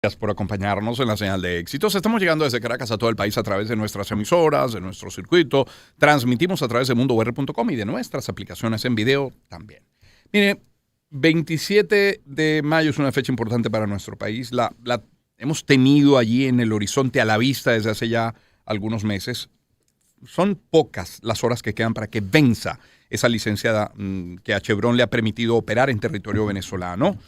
Gracias por acompañarnos en la señal de éxitos. Estamos llegando desde Caracas a todo el país a través de nuestras emisoras, de nuestro circuito. Transmitimos a través de mundour.com y de nuestras aplicaciones en video también. Mire, 27 de mayo es una fecha importante para nuestro país. La hemos tenido allí en el horizonte a la vista desde hace ya algunos meses. Son pocas las horas que quedan para que venza esa licencia que a Chevron le ha permitido operar en territorio venezolano.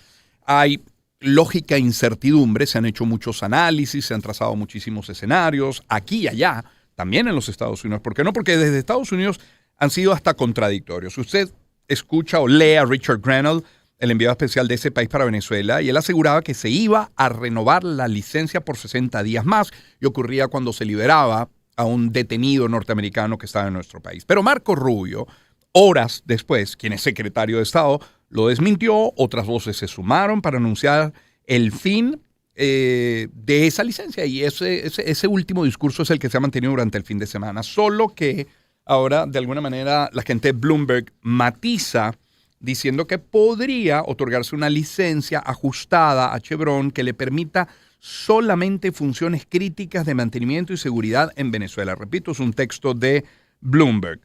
Hay lógica incertidumbre, se han hecho muchos análisis, se han trazado muchísimos escenarios, aquí y allá, también en los Estados Unidos. ¿Por qué no? Porque desde Estados Unidos han sido hasta contradictorios. Usted escucha o lee a Richard Grenell, el enviado especial de ese país para Venezuela, y él aseguraba que se iba a renovar la licencia por 60 días más, y ocurría cuando se liberaba a un detenido norteamericano que estaba en nuestro país. Pero Marco Rubio, horas después, quien es secretario de Estado, lo desmintió, otras voces se sumaron para anunciar el fin de esa licencia, y ese último discurso es el que se ha mantenido durante el fin de semana, solo que ahora de alguna manera la gente de Bloomberg matiza diciendo que podría otorgarse una licencia ajustada a Chevron que le permita solamente funciones críticas de mantenimiento y seguridad en Venezuela. Repito, es un texto de Bloomberg.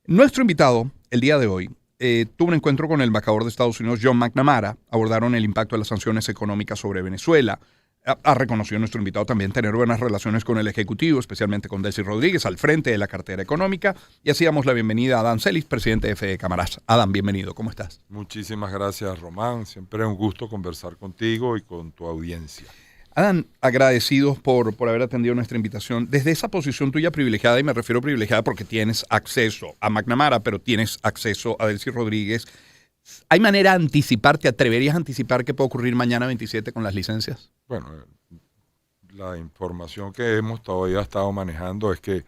Nuestro invitado el día de hoy tuvo un encuentro con el embajador de Estados Unidos, John McNamara. Abordaron el impacto de las sanciones económicas sobre Venezuela. Ha reconocido nuestro invitado también tener buenas relaciones con el Ejecutivo, especialmente con Delcy Rodríguez, al frente de la cartera económica. Y así damos la bienvenida a Adán Celis, presidente de FE Cámaras. Adán, bienvenido. ¿Cómo estás? Muchísimas gracias, Román. Siempre es un gusto conversar contigo y con tu audiencia. Adán, agradecidos por haber atendido nuestra invitación. Desde esa posición tuya privilegiada, y me refiero privilegiada porque tienes acceso a McNamara, pero tienes acceso a Delcy Rodríguez, ¿hay manera de anticipar, te atreverías a anticipar qué puede ocurrir mañana 27 con las licencias? Bueno, la información que hemos todavía estado manejando es que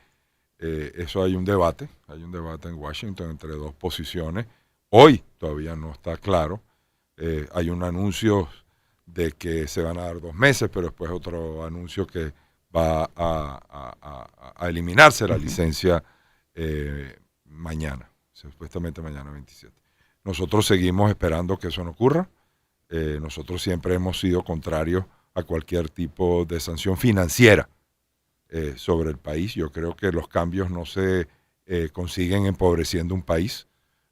eso hay un debate en Washington entre dos posiciones. Hoy todavía no está claro. Hay un anuncio de que se van a dar 2 meses, pero después otro anuncio que va a eliminarse la licencia mañana, supuestamente mañana 27. Nosotros seguimos esperando que eso no ocurra. Nosotros siempre hemos sido contrarios a cualquier tipo de sanción financiera sobre el país. Yo creo que los cambios no se consiguen empobreciendo un país.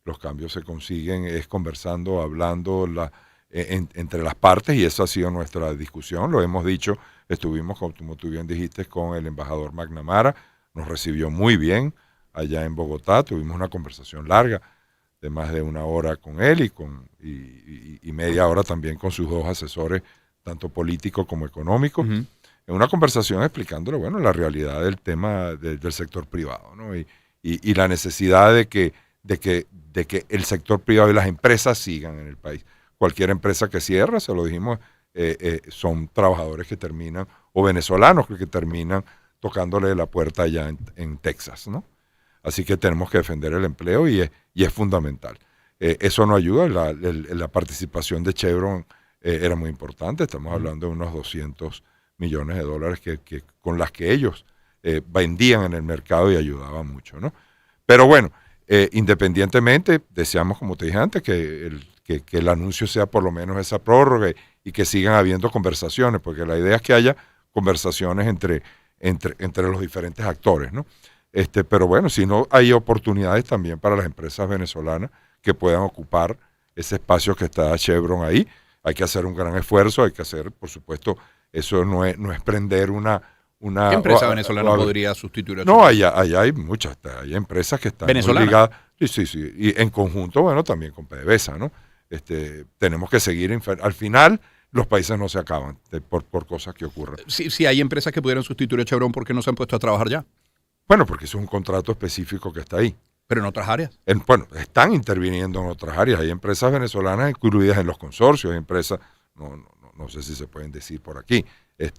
Los cambios se consiguen es conversando, hablando entre las partes, y esa ha sido nuestra discusión. Lo hemos dicho, estuvimos, como tú bien dijiste, con el embajador McNamara. Nos recibió muy bien allá en Bogotá. Tuvimos una conversación larga de más de 1 hora con él y media hora también con sus 2 asesores, tanto políticos como económicos, en una conversación explicándole, bueno, la realidad del tema del sector privado, ¿no? Y la necesidad de que el sector privado y las empresas sigan en el país. Cualquier empresa que cierra, se lo dijimos, son trabajadores que terminan, o venezolanos que terminan tocándole la puerta allá en Texas, ¿no? Así que tenemos que defender el empleo y es fundamental. Eso no ayuda, la participación de Chevron era muy importante. Estamos hablando de unos $200 millones con las que ellos vendían en el mercado y ayudaban mucho, ¿no? Pero bueno, independientemente, deseamos, como te dije antes, que el anuncio sea por lo menos esa prórroga y que sigan habiendo conversaciones, porque la idea es que haya conversaciones entre los diferentes actores, ¿no? Pero bueno, si no, hay oportunidades también para las empresas venezolanas que puedan ocupar ese espacio que está Chevron ahí. Hay que hacer un gran esfuerzo, hay que hacer, por supuesto, eso no es prender una ¿Qué empresa venezolana podría sustituir a Chevron? No, allá hay muchas, hay empresas que están ligadas. Sí, y en conjunto, bueno, también con PDVSA, ¿no? Tenemos que seguir, al final los países no se acaban por cosas que ocurren. Sí, hay empresas que pudieran sustituir a Chevron, ¿por qué no se han puesto a trabajar ya? Bueno, porque eso es un contrato específico que está ahí. ¿Pero en otras áreas? Bueno, están interviniendo en otras áreas. Hay empresas venezolanas incluidas en los consorcios, hay empresas, no sé si se pueden decir por aquí,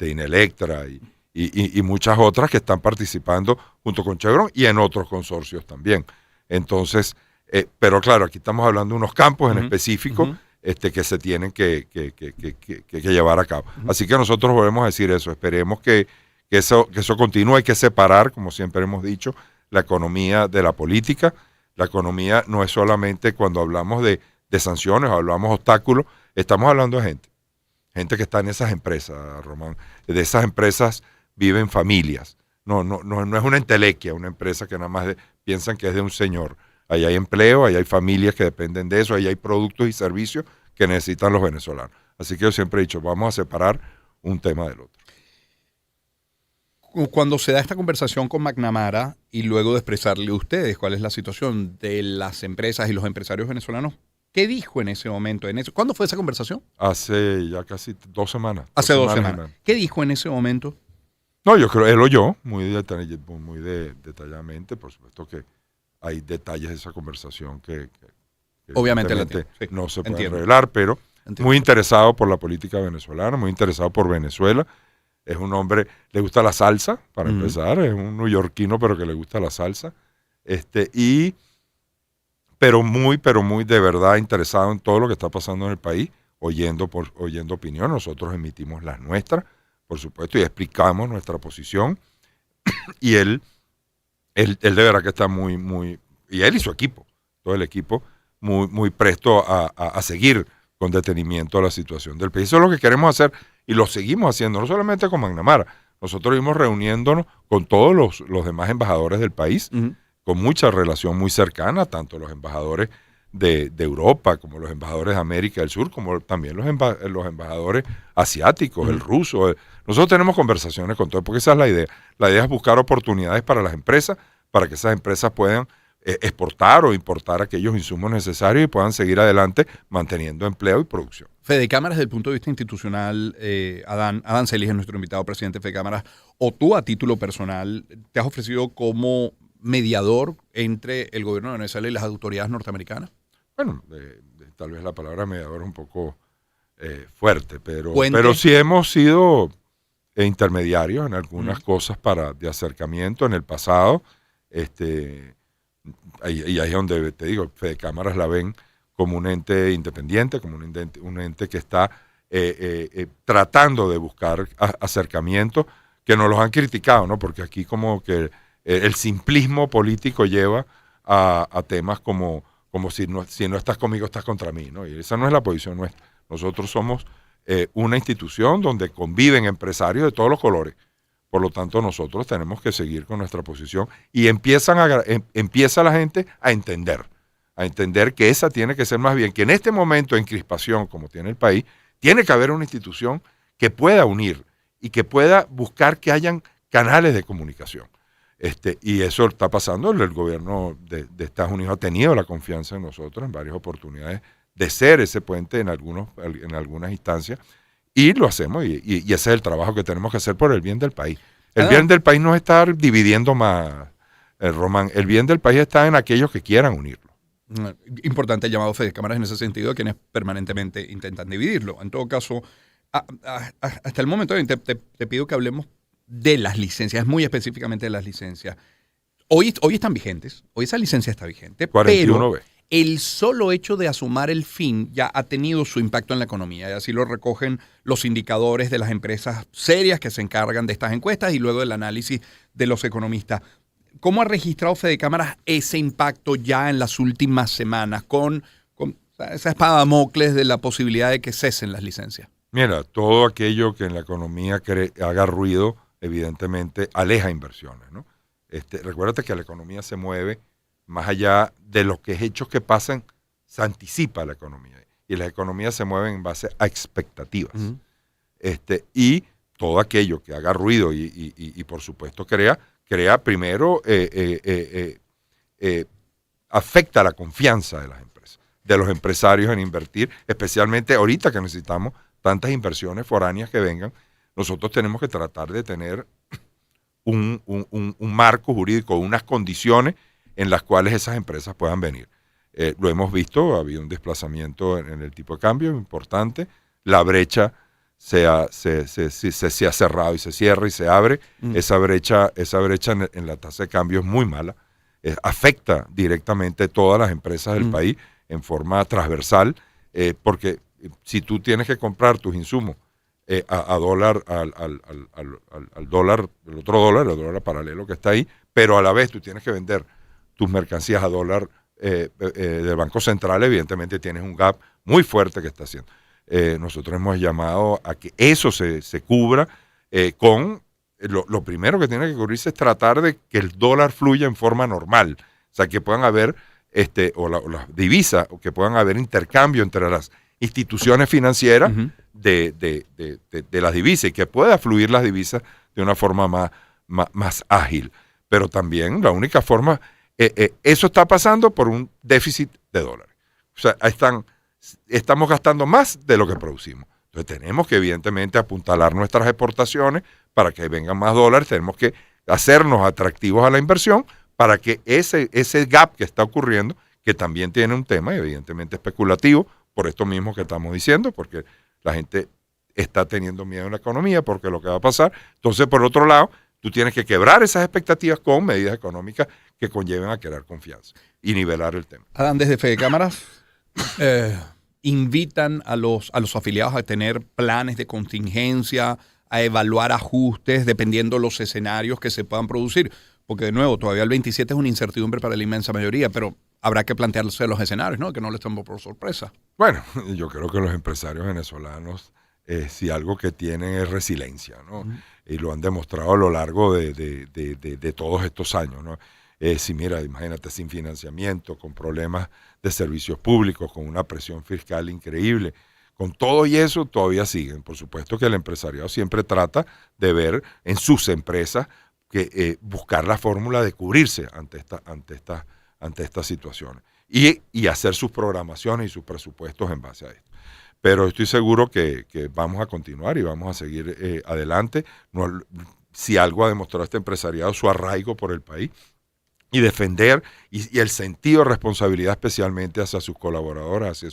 Inelectra y muchas otras que están participando junto con Chevron y en otros consorcios también. Entonces, pero claro, aquí estamos hablando de unos campos en específico que se tienen que llevar a cabo. Así que nosotros volvemos a decir eso, esperemos que eso continúe. Hay que separar, como siempre hemos dicho, la economía de la política. La economía no es solamente cuando hablamos de sanciones o hablamos de obstáculos, estamos hablando de gente gente que está en esas empresas, Román. De esas empresas viven familias. No es una entelequia, una empresa que nada más piensan que es de un señor. Ahí hay empleo, ahí hay familias que dependen de eso, ahí hay productos y servicios que necesitan los venezolanos. Así que yo siempre he dicho, vamos a separar un tema del otro. Cuando se da esta conversación con McNamara y luego de expresarle a ustedes cuál es la situación de las empresas y los empresarios venezolanos, ¿qué dijo en ese momento? ¿Cuándo fue esa conversación? Hace ya casi 2 semanas. Hace 2 semanas. ¿Qué dijo en ese momento? No, yo creo, él oyó muy detalladamente. Por supuesto que hay detalles de esa conversación que obviamente sí, no se pueden revelar, pero muy interesado por la política venezolana, muy interesado por Venezuela. Es un hombre, le gusta la salsa, para empezar, es un neoyorquino, pero que le gusta la salsa. Pero muy de verdad interesado en todo lo que está pasando en el país, oyendo opinión. Nosotros emitimos las nuestras, por supuesto, y explicamos nuestra posición. Y él de verdad que está y él y su equipo, todo el equipo, muy presto a seguir con detenimiento la situación del país. Eso es lo que queremos hacer y lo seguimos haciendo, no solamente con McNamara. Nosotros vimos reuniéndonos con todos los demás embajadores del país, con mucha relación muy cercana, tanto los embajadores de Europa como los embajadores de América del Sur, como también los embajadores asiáticos, el ruso. Nosotros tenemos conversaciones con todos, porque esa es la idea. La idea es buscar oportunidades para las empresas, para que esas empresas puedan exportar o importar aquellos insumos necesarios y puedan seguir adelante manteniendo empleo y producción. Fede Cámaras, desde el punto de vista institucional, Adán Celis es nuestro invitado presidente de Fede Cámaras, o tú a título personal te has ofrecido como mediador entre el gobierno de Venezuela y las autoridades norteamericanas. Bueno, tal vez la palabra mediador es un poco fuerte, pero sí hemos sido intermediarios en algunas cosas de acercamiento en el pasado. Y ahí es donde te digo, Fede Cámaras la ven como un ente independiente, como un ente que está tratando de buscar acercamientos que nos los han criticado, ¿no? Porque aquí como que el simplismo político lleva a temas como si no estás conmigo, estás contra mí, ¿no? Y esa no es la posición nuestra. Nosotros somos una institución donde conviven empresarios de todos los colores. Por lo tanto, nosotros tenemos que seguir con nuestra posición y empieza la gente a entender que esa tiene que ser más bien, que en este momento de encrispación como tiene el país, tiene que haber una institución que pueda unir y que pueda buscar que hayan canales de comunicación. Y eso está pasando. El gobierno de Estados Unidos ha tenido la confianza en nosotros en varias oportunidades de ser ese puente en algunas instancias. Y lo hacemos, y ese es el trabajo que tenemos que hacer por el bien del país. El bien del país no es estar dividiendo más, Román. El bien del país está en aquellos que quieran unirlo. Importante el llamado Fede Cámaras en ese sentido, quienes permanentemente intentan dividirlo. En todo caso, hasta el momento te pido que hablemos de las licencias, muy específicamente de las licencias. Hoy están vigentes, hoy esa licencia está vigente, 41B. Pero el solo hecho de asumar el fin ya ha tenido su impacto en la economía, y así lo recogen los indicadores de las empresas serias que se encargan de estas encuestas y luego del análisis de los economistas. ¿Cómo ha registrado Fede Cámaras ese impacto ya en las últimas semanas con esa espada de Damocles de la posibilidad de que cesen las licencias? Mira, todo aquello que en la economía haga ruido, evidentemente aleja inversiones, ¿no? Recuérdate que la economía se mueve más allá de los hechos que pasan, se anticipa la economía. Y las economías se mueven en base a expectativas. Y todo aquello que haga ruido y por supuesto crea primero, afecta la confianza de las empresas, de los empresarios en invertir, especialmente ahorita que necesitamos tantas inversiones foráneas que vengan. Nosotros tenemos que tratar de tener un marco jurídico, unas condiciones en las cuales esas empresas puedan venir. Lo hemos visto, ha habido un desplazamiento en el tipo de cambio importante, la brecha se ha cerrado y se cierra y se abre. Esa brecha en la tasa de cambio es muy mala, afecta directamente a todas las empresas del país en forma transversal, porque si tú tienes que comprar tus insumos a dólar, al dólar, el dólar paralelo que está ahí, pero a la vez tú tienes que vender tus mercancías a dólar del Banco Central, evidentemente tienes un gap muy fuerte que está haciendo. nosotros hemos llamado a que eso se cubra con... Lo primero que tiene que cubrirse es tratar de que el dólar fluya en forma normal. O sea, que puedan haber, o las divisas, o que puedan haber intercambio entre las instituciones financieras de las divisas y que pueda fluir las divisas de una forma más ágil. Pero también la única forma, eso está pasando por un déficit de dólares. O sea, estamos gastando más de lo que producimos. Entonces tenemos que evidentemente apuntalar nuestras exportaciones para que vengan más dólares, tenemos que hacernos atractivos a la inversión para que ese gap que está ocurriendo, que también tiene un tema evidentemente especulativo, por esto mismo que estamos diciendo, porque la gente está teniendo miedo en la economía porque lo que va a pasar. Entonces, por otro lado, tú tienes que quebrar esas expectativas con medidas económicas que conlleven a crear confianza y nivelar el tema. Adán, desde Fede Cámaras, invitan a los afiliados a tener planes de contingencia, a evaluar ajustes dependiendo los escenarios que se puedan producir. Porque, de nuevo, todavía el 27 es una incertidumbre para la inmensa mayoría, pero habrá que plantearse los escenarios, ¿no? Que no les tomen por sorpresa. Bueno, yo creo que los empresarios venezolanos, si algo que tienen es resiliencia, ¿no? Y lo han demostrado a lo largo de todos estos años, ¿no? Si mira, imagínate, sin financiamiento, con problemas de servicios públicos, con una presión fiscal increíble, con todo y eso todavía siguen. Por supuesto que el empresariado siempre trata de ver en sus empresas que buscar la fórmula de cubrirse ante estas situaciones y hacer sus programaciones y sus presupuestos en base a esto. Pero estoy seguro que vamos a continuar y vamos a seguir adelante. No, si algo ha demostrado este empresariado, su arraigo por el país y defender y el sentido de responsabilidad especialmente hacia sus colaboradores,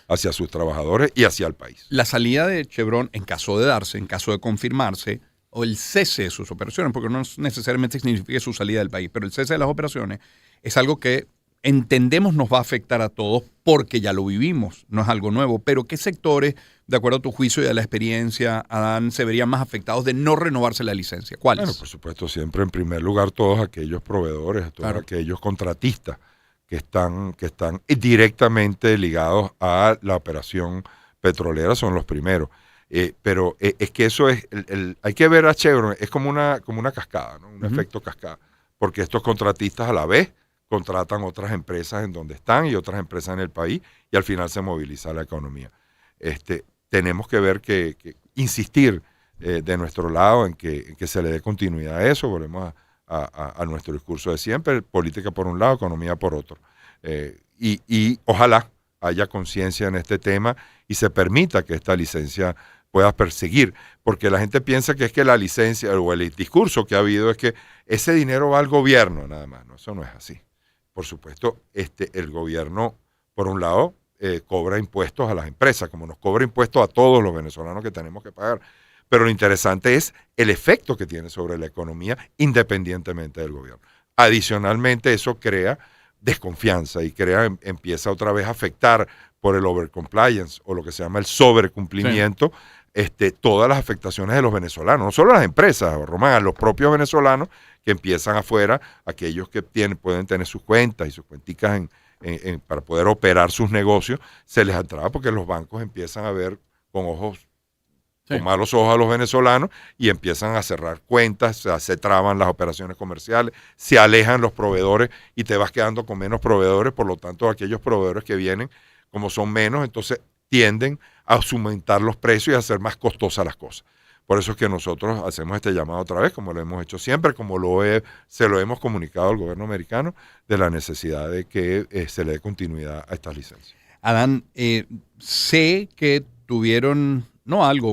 hacia sus trabajadores y hacia el país. La salida de Chevron, en caso de darse, en caso de confirmarse, o el cese de sus operaciones, porque no necesariamente significa su salida del país, pero el cese de las operaciones es algo que entendemos nos va a afectar a todos porque ya lo vivimos, no es algo nuevo. Pero ¿qué sectores, de acuerdo a tu juicio y a la experiencia, Adán, se verían más afectados de no renovarse la licencia? ¿Cuáles? Bueno, por supuesto, siempre en primer lugar todos aquellos proveedores, todos aquellos contratistas que están directamente ligados a la operación petrolera son los primeros. Pero es que eso es, hay que ver a Chevron, es como una cascada, ¿no? Un efecto cascada, porque estos contratistas a la vez contratan otras empresas en donde están y otras empresas en el país y al final se moviliza la economía. Tenemos que ver insistir de nuestro lado en que se le dé continuidad a eso. Volvemos a nuestro discurso de siempre, política por un lado, economía por otro. Y ojalá haya conciencia en este tema y se permita que esta licencia pueda perseguir, porque la gente piensa que es que la licencia o el discurso que ha habido es que ese dinero va al gobierno nada más. No, eso no es así. Por supuesto, el gobierno, por un lado, cobra impuestos a las empresas, como nos cobra impuestos a todos los venezolanos que tenemos que pagar. Pero lo interesante es el efecto que tiene sobre la economía independientemente del gobierno. Adicionalmente, eso crea desconfianza y empieza otra vez a afectar por el overcompliance o lo que se llama el sobrecumplimiento, todas las afectaciones de los venezolanos, no solo las empresas, Román, a los propios venezolanos que empiezan afuera, aquellos que pueden tener sus cuentas y sus cuenticas para poder operar sus negocios, se les atrapa porque los bancos empiezan a ver con malos ojos a los venezolanos y empiezan a cerrar cuentas, se traban las operaciones comerciales, se alejan los proveedores y te vas quedando con menos proveedores, por lo tanto aquellos proveedores que vienen, como son menos, entonces tienden a aumentar los precios y a hacer más costosas las cosas. Por eso es que nosotros hacemos este llamado otra vez, como lo hemos hecho siempre, como se lo hemos comunicado al gobierno americano, de la necesidad de que se le dé continuidad a estas licencias. Adán, sé que tuvieron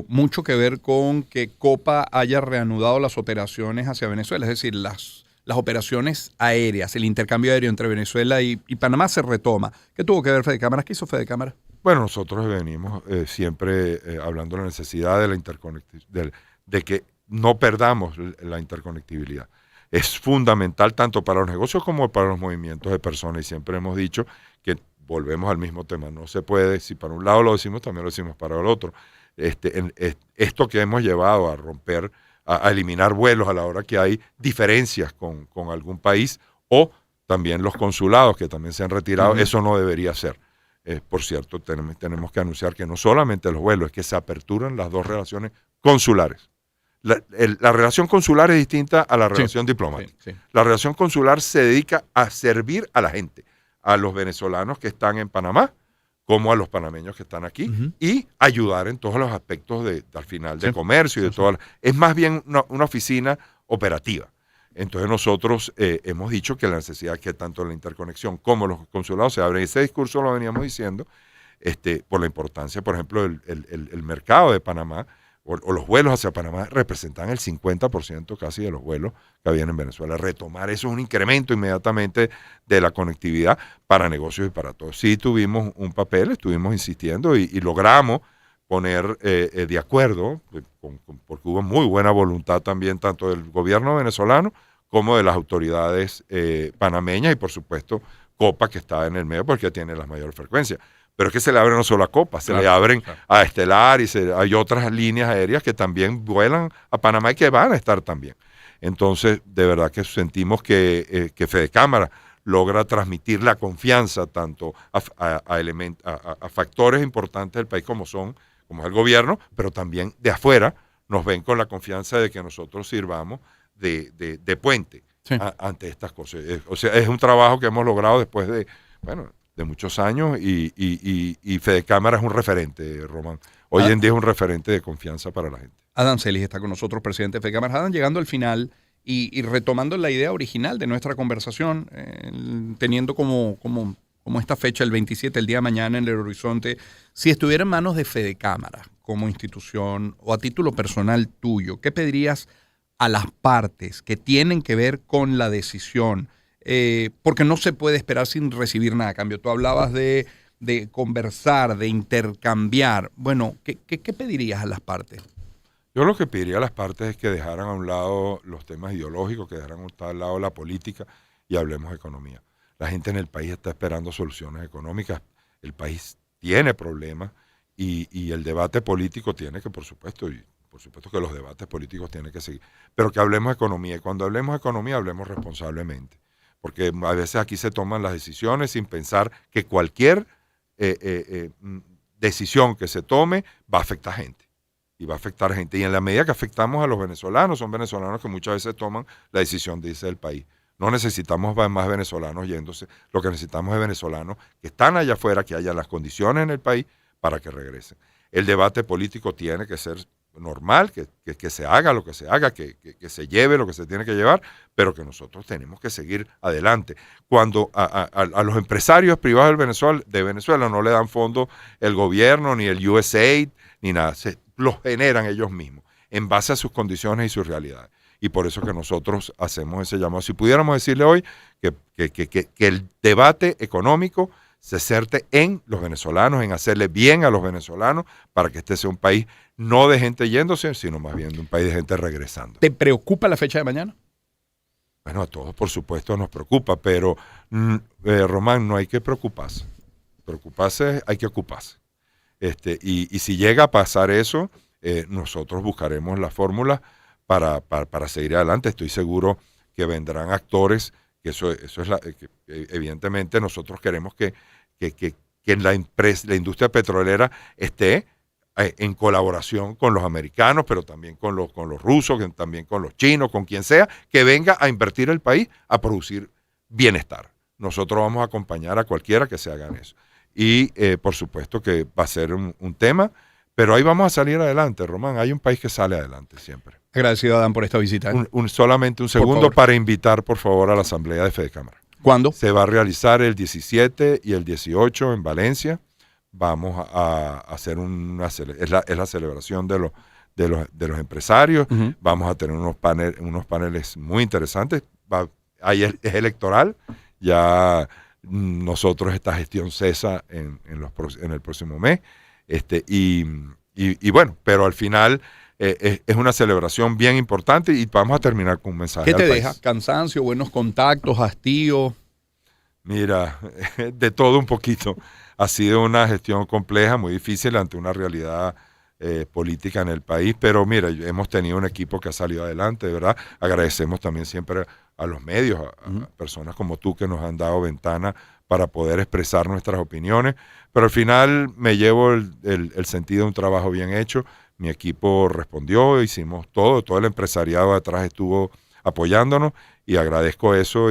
mucho que ver con que Copa haya reanudado las operaciones hacia Venezuela, es decir, las operaciones aéreas, el intercambio aéreo entre Venezuela y Panamá se retoma. ¿Qué tuvo que ver Fede Cámaras? ¿Qué hizo Fede Cámaras? Bueno, nosotros venimos siempre hablando de la necesidad de la de que no perdamos la interconectividad. Es fundamental tanto para los negocios como para los movimientos de personas y siempre hemos dicho que volvemos al mismo tema. No se puede, si para un lado lo decimos, también lo decimos para el otro. Esto que hemos llevado a romper, a eliminar vuelos a la hora que hay diferencias con algún país o también los consulados que también se han retirado, eso no debería ser. Por cierto, tenemos que anunciar que no solamente los vuelos, es que se aperturan las 2 relaciones consulares. La relación consular es distinta a la relación diplomática. Sí. La relación consular se dedica a servir a la gente, a los venezolanos que están en Panamá, como a los panameños que están aquí, y ayudar en todos los aspectos al final de comercio y de todo. Es más bien una oficina operativa. Entonces nosotros hemos dicho que la necesidad que tanto la interconexión como los consulados se abren. Ese discurso lo veníamos diciendo por la importancia, por ejemplo, el mercado de Panamá o los vuelos hacia Panamá representan el 50% casi de los vuelos que habían en Venezuela. Retomar eso es un incremento inmediatamente de la conectividad para negocios y para todos. Sí tuvimos un papel, estuvimos insistiendo y logramos poner de acuerdo, porque hubo muy buena voluntad también tanto del gobierno venezolano como de las autoridades panameñas y por supuesto Copa, que está en el medio porque tiene la mayor frecuencia. Pero es que se le abren no solo a Copa, se le abren a Estelar y hay otras líneas aéreas que también vuelan a Panamá y que van a estar también. Entonces, de verdad que sentimos que Fedecámara logra transmitir la confianza tanto a factores importantes del país como es el gobierno, pero también de afuera nos ven con la confianza de que nosotros sirvamos de puente ante estas cosas. O sea, es un trabajo que hemos logrado después de muchos años y Fedecámara es un referente, Román. Hoy en día es un referente de confianza para la gente. Adán Celis está con nosotros, presidente de Fedecámara. Adán, llegando al final y retomando la idea original de nuestra conversación, teniendo como esta fecha, el 27, el día de mañana en el horizonte, si estuviera en manos de Fedecámara como institución o a título personal tuyo, ¿qué pedirías a las partes que tienen que ver con la decisión? Porque no se puede esperar sin recibir nada a cambio. Tú hablabas de conversar, de intercambiar. Bueno, ¿qué pedirías a las partes? Yo lo que pediría a las partes es que dejaran a un lado los temas ideológicos, que dejaran a un lado la política y hablemos de economía. La gente en el país está esperando soluciones económicas. El país tiene problemas y el debate político tiene que, por supuesto que los debates políticos tienen que seguir, pero que hablemos de economía. Y cuando hablemos de economía, hablemos responsablemente. Porque a veces aquí se toman las decisiones sin pensar que cualquier decisión que se tome va a afectar gente. Y va a afectar gente. Y en la medida que afectamos a los venezolanos, son venezolanos que muchas veces toman la decisión de irse del país. No necesitamos más venezolanos yéndose. Lo que necesitamos es venezolanos que están allá afuera, que haya las condiciones en el país para que regresen. El debate político tiene que ser normal, que se haga lo que se haga, que se lleve lo que se tiene que llevar, pero que nosotros tenemos que seguir adelante. Cuando a los empresarios privados de Venezuela no le dan fondos el gobierno, ni el USAID, ni nada, los generan ellos mismos, en base a sus condiciones y sus realidades. Y por eso que nosotros hacemos ese llamado. Si pudiéramos decirle hoy que el debate económico se certe en los venezolanos, en hacerle bien a los venezolanos, para que este sea un país no de gente yéndose, sino más bien de un país de gente regresando. ¿Te preocupa la fecha de mañana? Bueno, a todos por supuesto nos preocupa, pero Román, no hay que preocuparse. Preocuparse, hay que ocuparse. Y si llega a pasar eso, nosotros buscaremos la fórmula para seguir adelante. Estoy seguro que vendrán actores, que eso es que evidentemente nosotros queremos que la industria petrolera esté en colaboración con los americanos, pero también con los rusos, también con los chinos, con quien sea, que venga a invertir el país a producir bienestar. Nosotros vamos a acompañar a cualquiera que se haga eso. Y por supuesto que va a ser un tema, pero ahí vamos a salir adelante, Román. Hay un país que sale adelante siempre. Agradecido, Adán, por esta visita. Solamente un segundo para invitar, por favor, a la Asamblea de Fedecámara. ¿Cuándo? Se va a realizar el 17 y el 18 en Valencia. Vamos a hacer es la celebración de los empresarios. Uh-huh. Vamos a tener unos paneles muy interesantes. Ahí es electoral. Ya nosotros esta gestión cesa en el próximo mes. Y bueno, pero al final es una celebración bien importante y vamos a terminar con un mensaje. ¿Qué te deja? ¿Cansancio, buenos contactos, hastío? Mira, de todo un poquito. Ha sido una gestión compleja, muy difícil ante una realidad política en el país, pero mira, hemos tenido un equipo que ha salido adelante, de verdad. Agradecemos también siempre a los medios, a personas como tú que nos han dado ventana para poder expresar nuestras opiniones, pero al final me llevo el sentido de un trabajo bien hecho. Mi equipo respondió, hicimos todo el empresariado atrás estuvo apoyándonos y agradezco eso,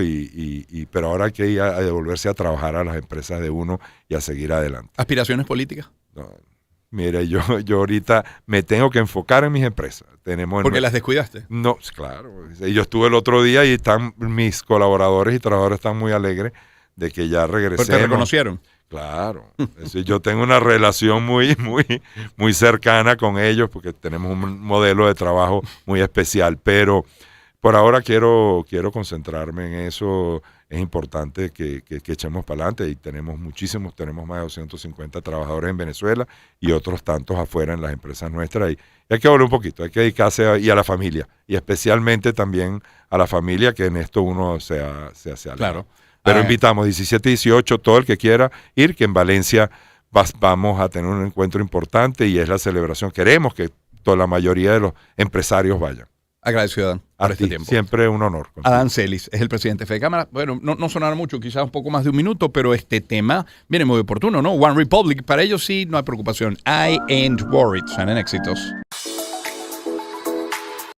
pero ahora hay que ir a devolverse a trabajar a las empresas de uno y a seguir adelante. ¿Aspiraciones políticas? No, mire, yo ahorita me tengo que enfocar en mis empresas. ¿Porque las descuidaste? No, claro. Yo estuve el otro día y están mis colaboradores y trabajadores están muy alegres de que ya regresemos. ¿Pero te reconocieron? Claro. Es decir, yo tengo una relación muy cercana con ellos porque tenemos un modelo de trabajo muy especial, pero por ahora quiero concentrarme en eso. Es importante que echemos para adelante y tenemos más de 250 trabajadores en Venezuela y otros tantos afuera en las empresas nuestras y hay que volver un poquito, hay que dedicarse a la familia y especialmente también a la familia, que en esto uno se hace aliado. Claro. Pero invitamos 17 y 18, todo el que quiera ir, que en Valencia vamos a tener un encuentro importante y es la celebración. Queremos que toda la mayoría de los empresarios vayan. Agradecido, Adán, por este tiempo. Siempre un honor. Adán Celis es el presidente de FEDECámara. Bueno, no sonará mucho, quizás un poco más de un minuto, pero este tema viene muy oportuno, ¿no? One Republic, para ellos sí no hay preocupación. I ain't worried. Suenan éxitos.